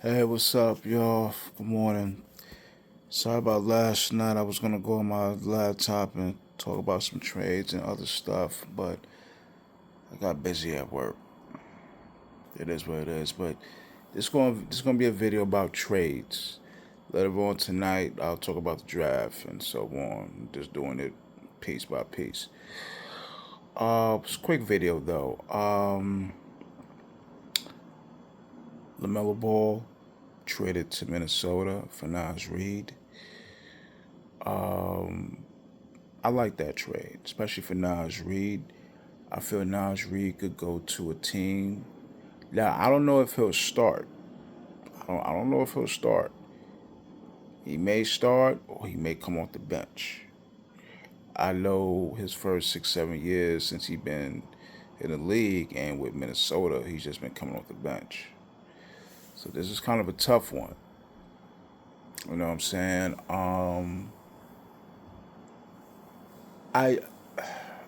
Hey, what's up, y'all? Good morning. Sorry about last night. I was gonna go on my laptop and talk about some trades and other stuff, but I got busy at work. It is what it is. But this gonna be a video about trades. Later on tonight, I'll talk about the draft and so on. Just doing it piece by piece. It's a quick video though. Lemelo Ball traded to Minnesota for Reid. Um, I like that trade, especially for Reid. I feel Reid could go to a team. Now I don't know if he'll start. I don't know if he'll start. He may start or he may come off the bench. I know his first 6, 7 years since he's been in the league and with Minnesota, he's just been coming off the bench. So this is kind of a tough one. You know what I'm saying? I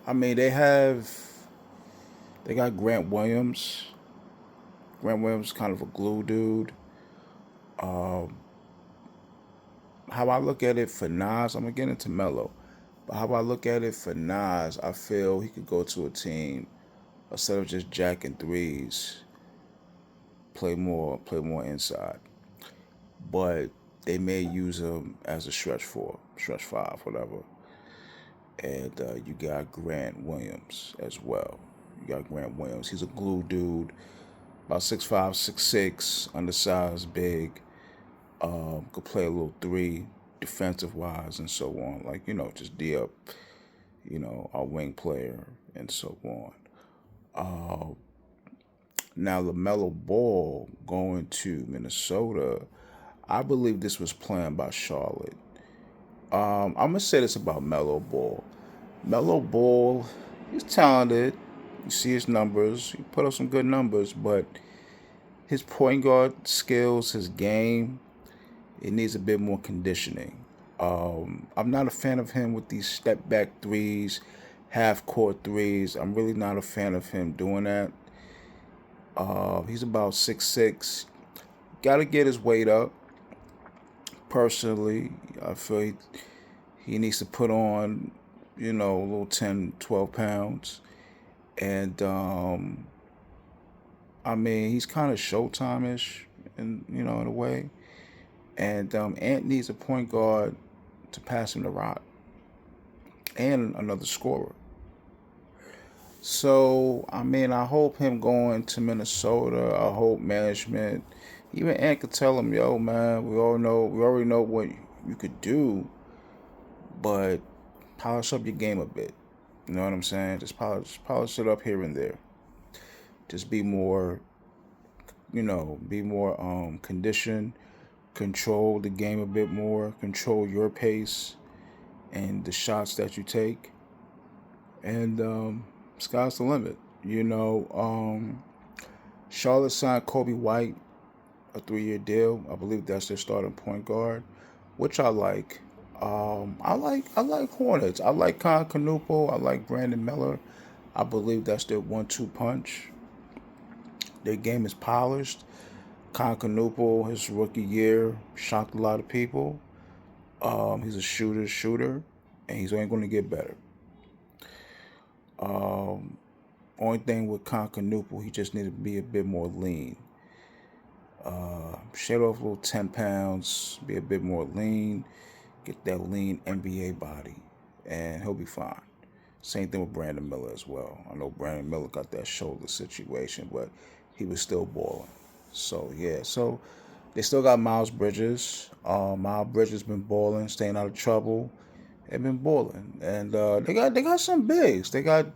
I mean they got Grant Williams. Grant Williams is kind of a glue dude. Um, how I look at it for I'm gonna get into Melo, but how I look at it for I feel he could go to a team instead of just jacking threes, play more inside. But they may use him as a stretch four, stretch five, whatever. And you got Grant Williams as well. You got Grant Williams. He's a glue dude, about 6'5", 6'6", undersized, big. Could play a little three, defensive wise, and so on. Like just D up, our wing player, and so on. Uh, Now Lemelo Ball going to Minnesota, I believe this was planned by Charlotte. I'm gonna say this about Melo Ball. Melo Ball, he's talented. You see his numbers. He put up some good numbers, but his point guard skills, his game, it needs a bit more conditioning. I'm not a fan of him with these step back threes, half court threes. I'm really not a fan of him doing that. He's about 6'6". Got to get his weight up. Personally, I feel he needs to put on, a little 10, 12 pounds. And, I mean, he's kind of Showtime-ish, in a way. And Ant needs a point guard to pass him the rock and another scorer. So, I mean, I hope him going to Minnesota, I hope management, even Ant could tell him, yo, man, we already know what you could do, but polish up your game a bit. You know what I'm saying? Just polish it up here and there. Just be more conditioned, control the game a bit more, control your pace and the shots that you take. And sky's the limit. Charlotte signed Kobe White, a 3-year deal. I believe that's their starting point guard, which I like. I like Hornets. I like Con Canupo. I like Brandon Miller. I believe that's their 1-2 punch. Their game is polished. Con Canupo, his rookie year, shocked a lot of people. He's a shooter, and he's only going to get better. Only thing with Concanupo, he just needed to be a bit more lean. Shed off a little 10 pounds, be a bit more lean, get that lean NBA body, and he'll be fine. Same thing with Brandon Miller as well. I know Brandon Miller got that shoulder situation, but he was still balling. So, yeah. So, they still got Miles Bridges. Miles Bridges been balling, staying out of trouble. They've been balling, and they got some bigs. They got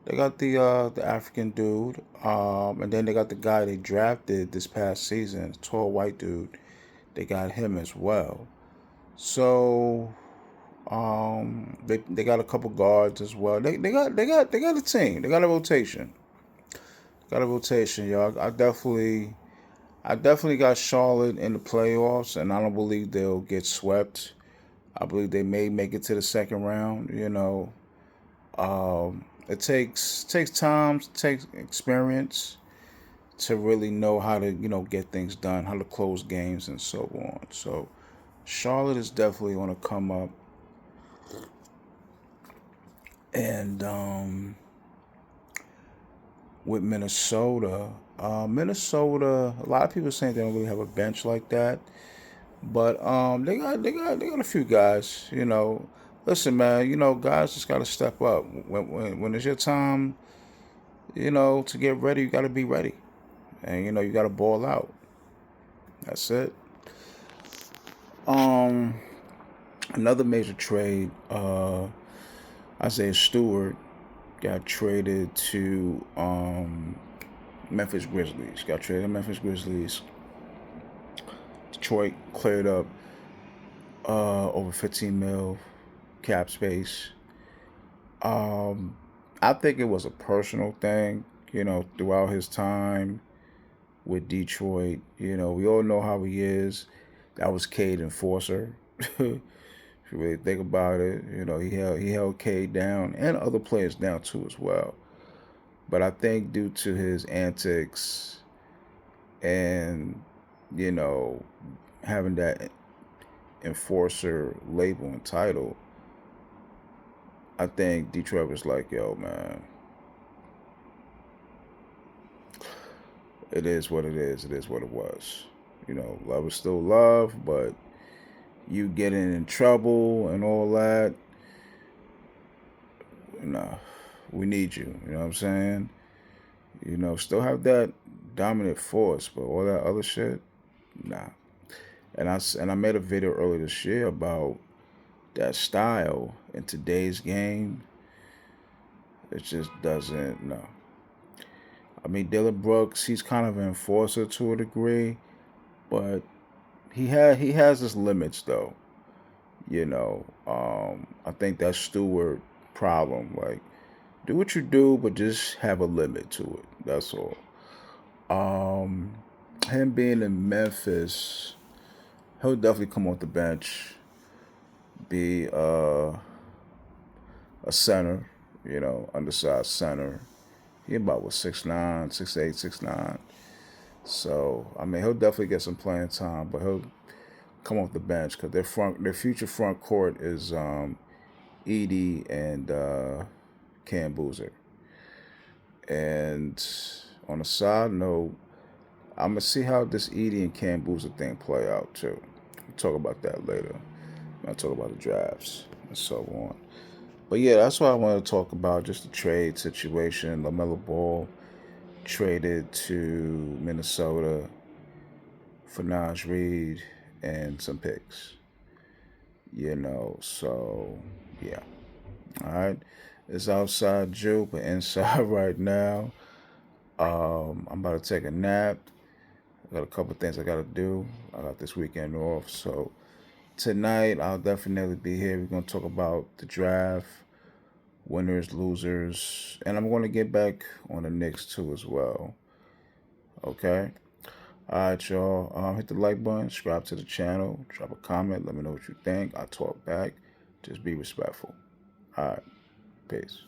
the African dude, and then they got the guy they drafted this past season, tall white dude. They got him as well. So they got a couple guards as well. They got a team. They got a rotation. Got a rotation, y'all. I definitely got Charlotte in the playoffs, and I don't believe they'll get swept. I believe they may make it to the second round. It takes time, takes experience to really know how to, get things done, how to close games and so on. So Charlotte is definitely on to come up. And with Minnesota, Minnesota, a lot of people saying they don't really have a bench like that. But they got a few guys, Listen, man, guys just gotta step up. When it's your time, to get ready, you gotta be ready. And you gotta ball out. That's it. Um Another major trade, Isaiah Stewart got traded to Memphis Grizzlies. Got traded to Memphis Grizzlies. Detroit cleared up over 15 mil cap space. I think it was a personal thing, throughout his time with Detroit. We all know how he is. That was Cade Enforcer. If you really think about it, he held Cade down and other players down too as well. But I think due to his antics and having that enforcer label and title, I think Detroit was like, yo, man, it is what it is. It is what it was. Love is still love, but you getting in trouble and all that, nah, we need you. You know what I'm saying? Still have that dominant force, but all that other shit, nah. And I made a video earlier this year about that style in today's game. It just doesn't. No. I mean, Dylan Brooks, he's kind of an enforcer to a degree, but he has his limits though. I think that's Stewart problem. Like, do what you do, but just have a limit to it. That's all. Um, Him being in Memphis, he'll definitely come off the bench, be a center, undersized center. He about what 6'9", 6'8", 6'9". So I mean, he'll definitely get some playing time, but he'll come off the bench because their future front court is Edie and Cam Boozer. And on a side note, I'm gonna see how this Edie and Cam Boozer thing play out too. We'll talk about that later. I'll talk about the drafts and so on. But yeah, that's what I want to talk about. Just the trade situation. Lemelo Ball traded to Minnesota for Reid and some picks. So yeah. All right. It's outside Jew, but inside right now. I'm about to take a nap. I got a couple things I got to do. I got this weekend off. So tonight, I'll definitely be here. We're going to talk about the draft, winners, losers, and I'm going to get back on the Knicks too as well. Okay? All right, y'all. Hit the like button, subscribe to the channel, drop a comment, let me know what you think. I'll talk back. Just be respectful. All right. Peace.